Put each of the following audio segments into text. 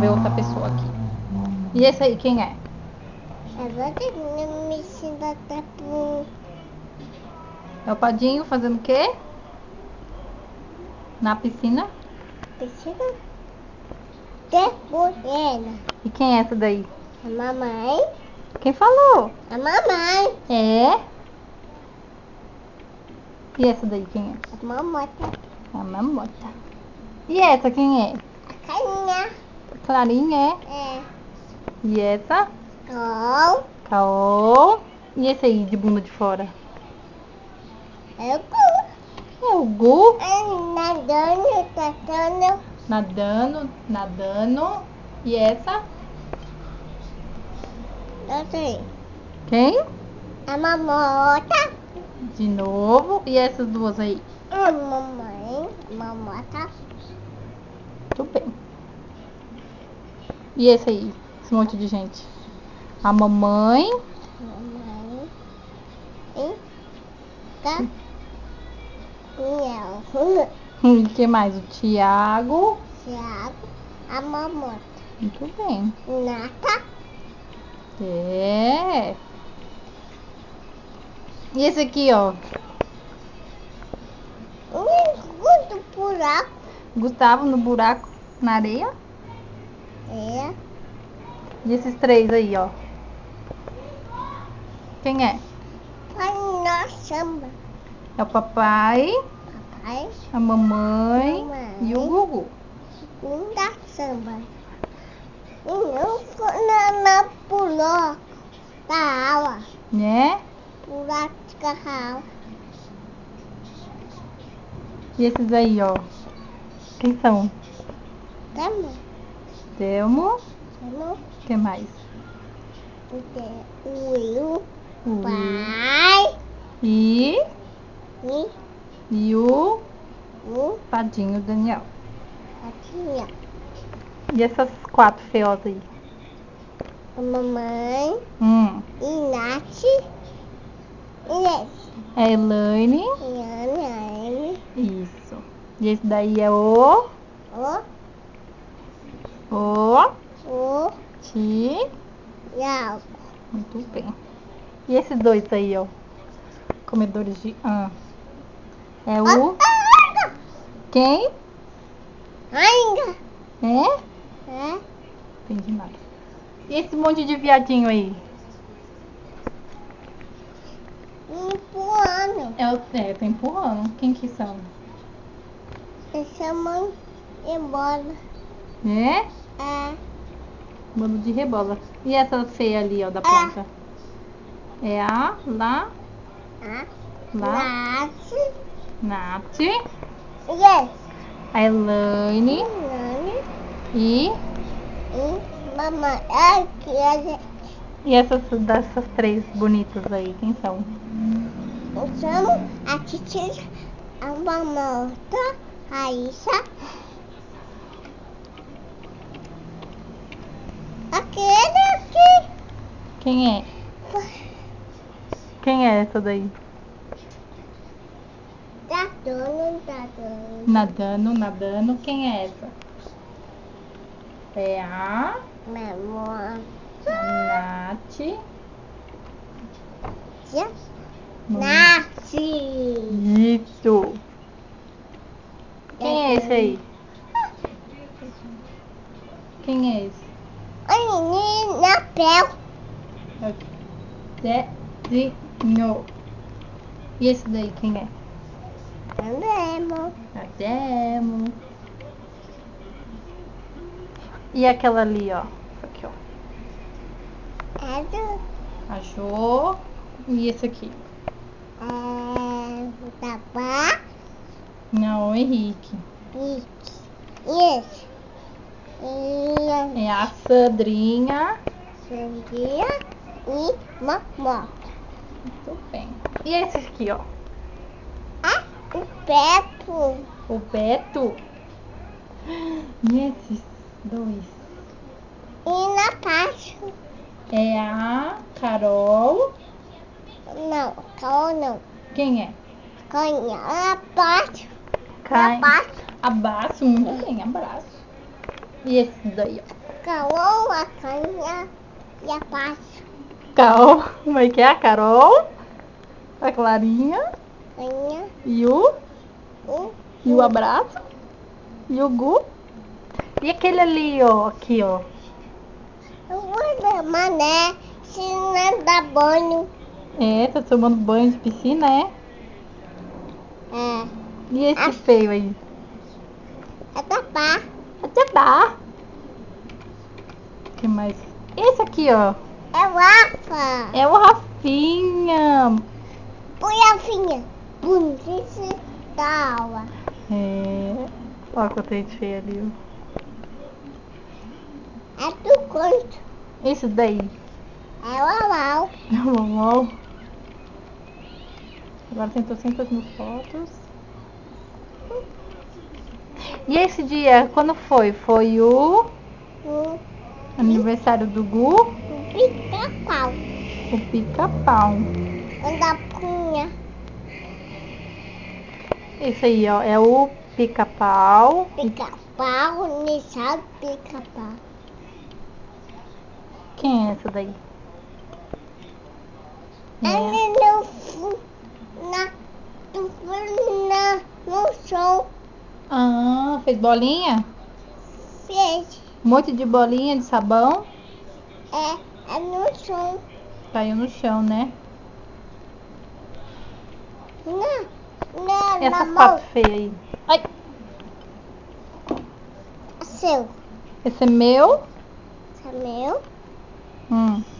ver outra pessoa aqui. E esse aí, quem é? Agora me ensina pro... É o Padinho fazendo o quê? Na piscina? Piscina de buena. E quem é essa daí? A mamãe. Quem falou? A mamãe. É? E essa daí, quem é? A mamota. A mamota. E essa, quem é? A carinha. Clarinha, é? É. E essa? Col. Caol. E esse aí, de bunda de fora? É o cu. É o Gu. Nadando, tratando. Nadando. E essa? Eu sei. Quem? A mamota. De novo. E essas duas aí? A mamãe. Mamota. Tudo bem. E esse aí? Esse monte de gente? A mamãe. Mamãe. E... Gabriel. E que mais? O Tiago. Thiago. A mamota. Muito bem. Nata. É. E esse aqui, ó? Muito buraco. Gustavo no buraco, na areia. É. E esses três aí, ó? Quem é? Vai na samba. É o papai, Papai. a mamãe Mamãe. e o Gugu. Da samba. E não ficou na buraco da aula. Né? Buraco de carral. E esses aí, ó? Quem são? Tamo. Telmo. Tamo. O que mais? O Will. O Pai. E E o o Padinho Daniel. Patinha. E essas quatro feiosas aí? A mamãe. E Nath. E esse. É a Elaine. E Ana. Isso. E esse daí é o Ti. Não. Muito bem. E esses dois aí, ó? Comedores de é o quem? Ainda. É? É. Entendi nada. E esse monte de viadinho aí? Empurrando. Tá empurrando. Quem que são? Essa mãe embora. É? É. Bando de rebola. E essa feia ali, ó, da ponta? É a Nath. Yes. A Elaine. E Mamãe. E essas dessas três bonitas aí, quem são? Eu chamo a titia, a mamota, a Isa. Aquele aqui. Quem é? Quem é essa daí? Tá dando. Nadando. Quem é essa? É a Mamãe. Nath. Nath. Isso. Quem é esse aí? Quem é esse? A menina pele. Zezinho. E esse daí, quem é? Andemos. A Demo. E aquela ali, ó? Aqui, ó. É do... A Jo. E esse aqui? o Tapá. Não, o Henrique. E esse. E É a Sandrinha. Sandria e Mamó. Muito bem. E esse aqui, ó? O Pepo. O Beto. E esses dois? E Natasha. É a Carol. Não, Carol não. Quem é? Canha. Natasha. Abraço, muito bem, abraço. E esse daí, ó? Carol, a canha e a Páscoa. Carol, como é que é? A Carol, a Clarinha Canha, e o abraço e o Gu. E aquele ali, ó, aqui, ó. eu vou dar mané, se não dá banho. É, tá tomando banho de piscina, é? É, E esse feio aí? é tapar. Até dá. O que mais? Esse aqui, ó. É o Rafa. É o Rafinha. Põe a finha. Bonita da aula. É. Olha que eu tenho de feio ali, É do canto. ó. Esse daí. É o amal. Normal. Agora tem 300 mil fotos. E esse dia, quando foi? Foi o O aniversário do Gu, pica-pau. o pica-pau. Da punha. Esse aí, ó, é o pica-pau. Pica-pau, nessa pica-pau. Quem é essa daí? É. Ele no chão Ah, fez bolinha? fez. Um monte de bolinha de sabão. É no chão. Caiu no chão, né? Na Essa mão. foto feia aí. Ai, Seu. esse é meu. Esse é meu.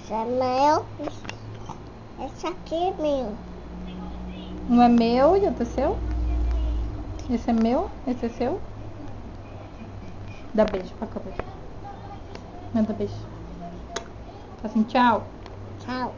Esse é meu. Esse aqui é meu. Um é meu e outro é seu. Esse é meu, esse é seu. Dá beijo pra câmera. Manda beijo. Assim, tchau. Tchau.